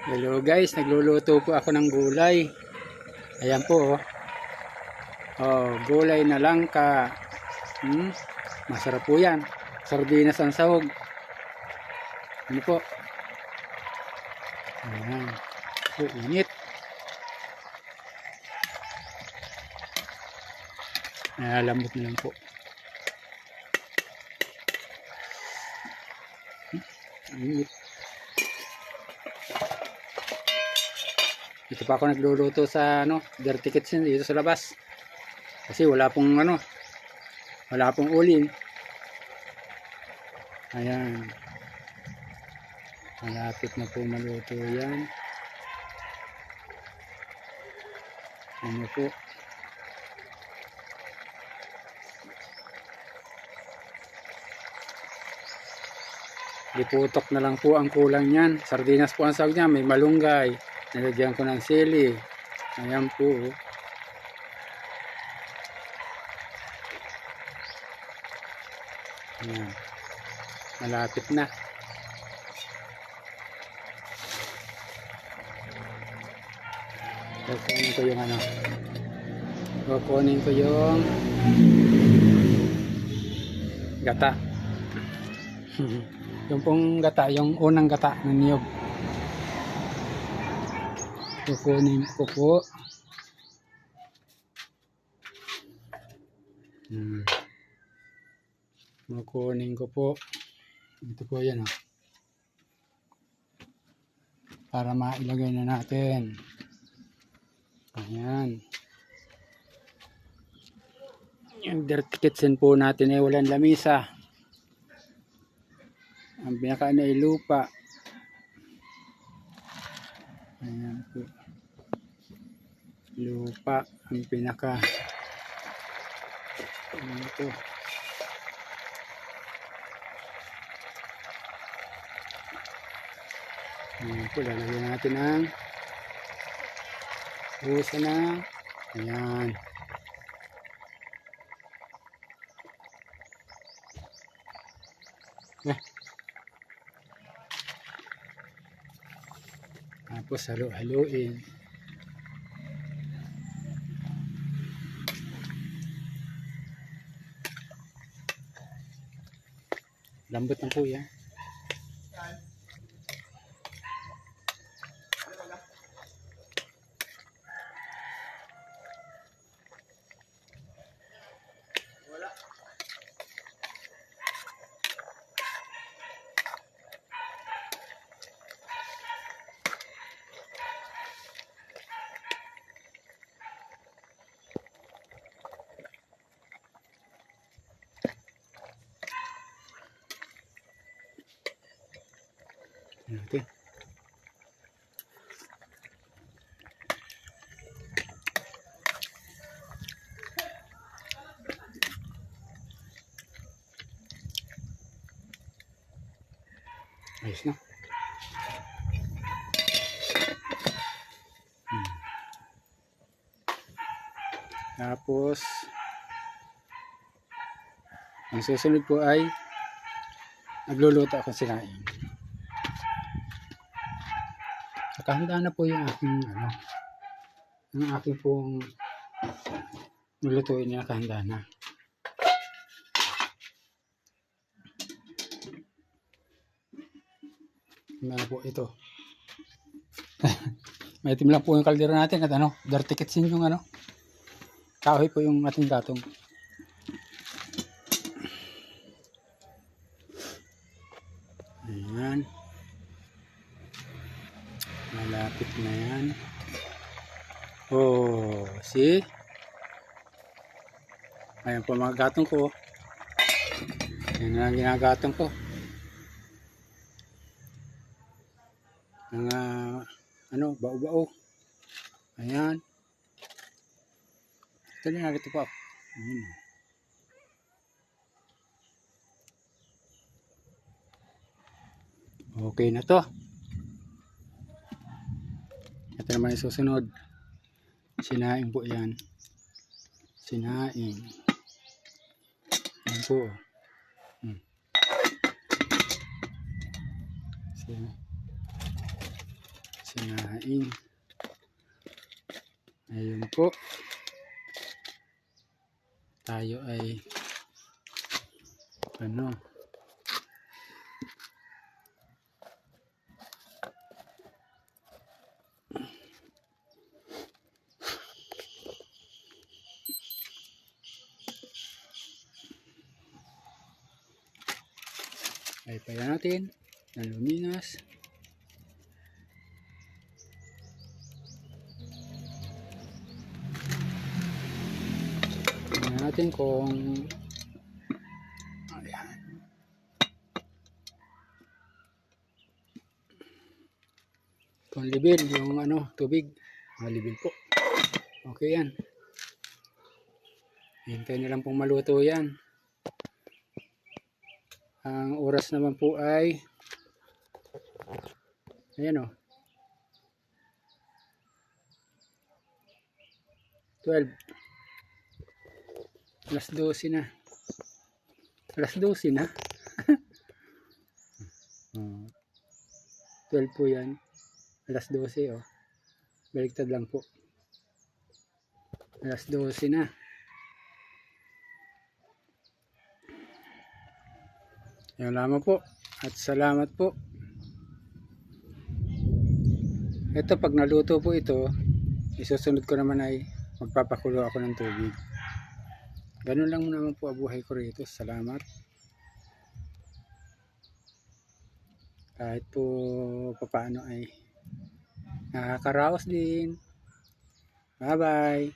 Hello guys, nagluluto po ako ng gulay. Ayan po oh. Oh, gulay na langka. Masarap po yan. Sardinas ang sahog. Ano po? Ayan. Oh, init. Lambot na lang po. Init. Dito pa ako nagluluto sa dirty kitchen dito sa labas. Kasi wala pong wala pong uling. Ayan. Malapit na po maluto yan. Ano po? Diputok na lang po ang kulang niyan. Sardinas po ang sahog niya. May malunggay. Nilagyan ko ng sili. Ayan po. Ayan. Malapit na. Kukunin ko yung kukunin ko yung gata. Yung pong gata, yung unang gata ng niyog. Kukunin ko po. Kukunin ko po. Ito po yan para mailagay na natin. Ayan. Yung dirty kitchen po natin ay walang lamisa. Ang pinaka ay lupa. Ayan po. Lupa ang pinaka. Ayan ito. Ayan po. Lalagyan natin ang busa na. Ayan. Tapos halo-haloin. Lambot ng kuya. Natin. Ayos na. Tapos ang susunod po ay nagluluto ako sinaing. Nakahanda na po yung aking ang aking pong nulutuin niya, nakahanda na. Ano po ito? May itim lang po yung kaldero natin at dirty kitchen yung kahoy po yung ating gatong. Ayan. Malapit na yan. Oh, see? Ayan po mga gatong ko. Ayan na lang ginagatong ko. Mga bao-bao. Ayan. Ito na narito po. Ayan. Okay na to. Ito naman yung susunod. Sinaing po yan. Sinaing. Ayan po. sinaing. Ayun po. Tayo ay ay paya natin ng luminas. Tingnan natin kung ayan. Kung libil yung tubig. Libil po. Okay yan. Hintay na lang pong maluto yan. Ang oras naman po ay ayan 12. Alas 12 na. Alas 12 na. 12 po yan. Alas 12 Baliktad lang po. Alas 12 na. Yan lamang po. At salamat po. Ito pag naluto po ito, isusunod ko naman ay magpapakulo ako ng tubig. Ganun lang naman po ang buhay ko rito. Salamat. Kahit po papaano ay nakakaraos din. Bye bye.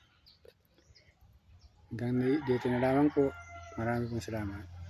Hanggang dito na lamang po. Marami pong salamat.